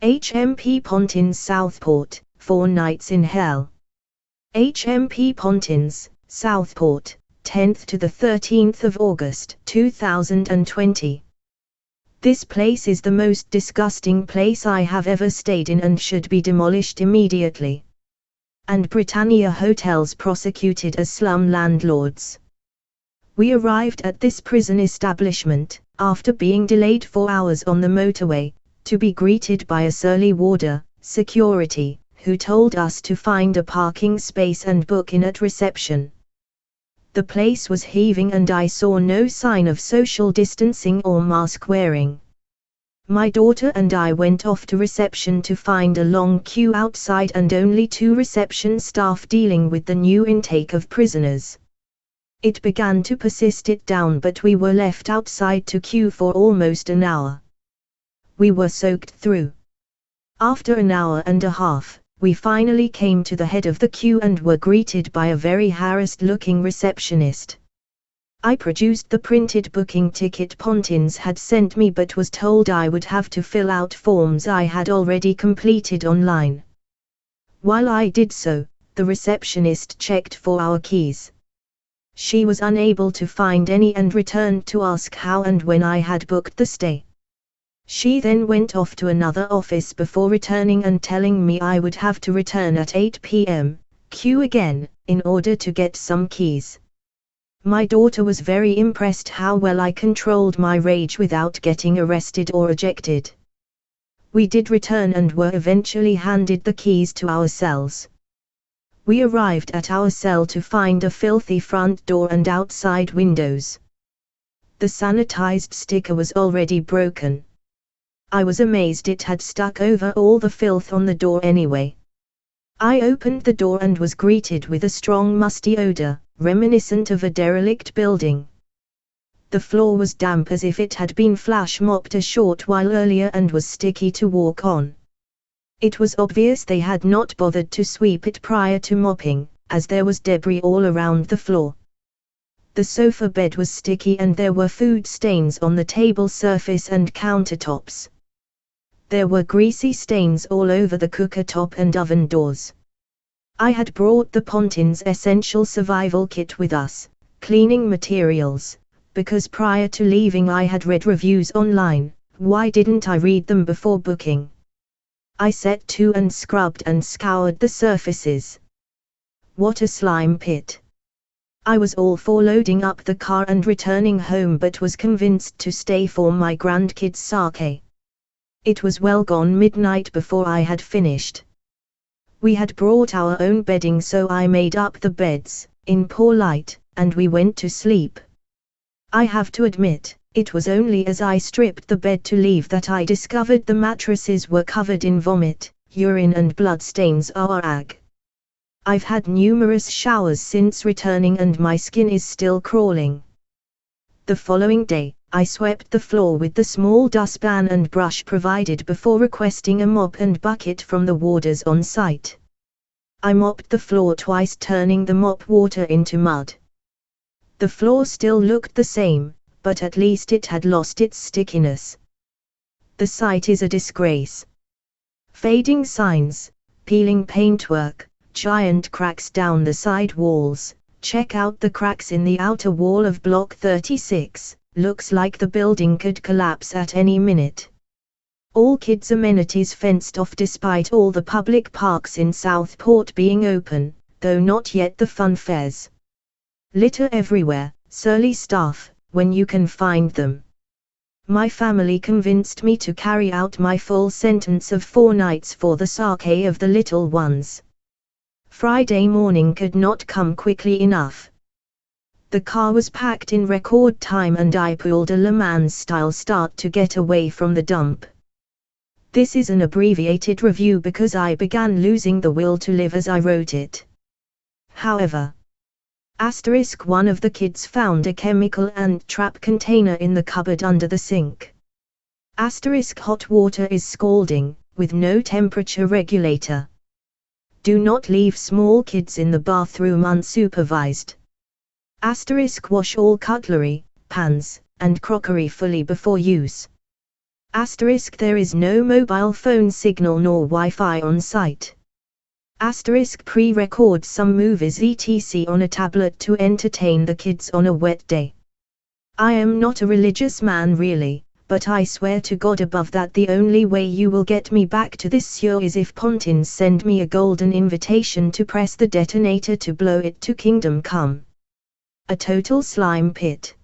HMP Pontins Southport, 4 Nights in Hell. HMP Pontins, Southport, 10th to the 13th of August 2020. This place is the most disgusting place I have ever stayed in and should be demolished immediately. And Britannia Hotels prosecuted as slum landlords. We arrived at this prison establishment, after being delayed 4 hours on the motorway, to be greeted by a surly warder, security, who told us to find a parking space and book in at reception. The place was heaving and I saw no sign of social distancing or mask wearing. My daughter and I went off to reception to find a long queue outside and only 2 reception staff dealing with the new intake of prisoners. It began to persist it down, but we were left outside to queue for almost an hour. We were soaked through. After an hour and a half, we finally came to the head of the queue and were greeted by a very harassed-looking receptionist. I produced the printed booking ticket Pontins had sent me but was told I would have to fill out forms I had already completed online. While I did so, the receptionist checked for our keys. She was unable to find any and returned to ask how and when I had booked the stay. She then went off to another office before returning and telling me I would have to return at 8 p.m, queue again, in order to get some keys. My daughter was very impressed how well I controlled my rage without getting arrested or ejected. We did return and were eventually handed the keys to our cells. We arrived at our cell to find a filthy front door and outside windows. The sanitized sticker was already broken. I was amazed it had stuck over all the filth on the door anyway. I opened the door and was greeted with a strong musty odor, reminiscent of a derelict building. The floor was damp as if it had been flash mopped a short while earlier and was sticky to walk on. It was obvious they had not bothered to sweep it prior to mopping, as there was debris all around the floor. The sofa bed was sticky and there were food stains on the table surface and countertops. There were greasy stains all over the cooker top and oven doors. I had brought the Pontins Essential Survival Kit with us, cleaning materials, because prior to leaving I had read reviews online. Why didn't I read them before booking? I set to and scrubbed and scoured the surfaces. What a slime pit. I was all for loading up the car and returning home but was convinced to stay for my grandkids' sake. It was well gone midnight before I had finished. We had brought our own bedding so I made up the beds, in poor light, and we went to sleep. I have to admit, it was only as I stripped the bed to leave that I discovered the mattresses were covered in vomit, urine and blood stains. Ag. I've had numerous showers since returning and my skin is still crawling. The following day, I swept the floor with the small dustpan and brush provided before requesting a mop and bucket from the warders on site. I mopped the floor twice, turning the mop water into mud. The floor still looked the same, but at least it had lost its stickiness. The site is a disgrace. Fading signs, peeling paintwork, giant cracks down the side walls. Check out the cracks in the outer wall of Block 36, looks like the building could collapse at any minute. All kids' amenities fenced off despite all the public parks in Southport being open, though not yet the fun fairs. Litter everywhere, surly staff, when you can find them. My family convinced me to carry out my full sentence of 4 nights for the sake of the little ones. Friday morning could not come quickly enough. The car was packed in record time and I pulled a Le Mans-style start to get away from the dump. This is an abbreviated review because I began losing the will to live as I wrote it. However, one of the kids found a chemical and trap container in the cupboard under the sink. Hot water is scalding, with no temperature regulator. Do not leave small kids in the bathroom unsupervised. Wash all cutlery, pans, and crockery fully before use. Asterisk there is no mobile phone signal nor Wi-Fi on site. Asterisk pre-record some movies etc. on a tablet to entertain the kids on a wet day. I am not a religious man really, but I swear to God above that the only way you will get me back to this show is if Pontins send me a golden invitation to press the detonator to blow it to kingdom come. A total slime pit.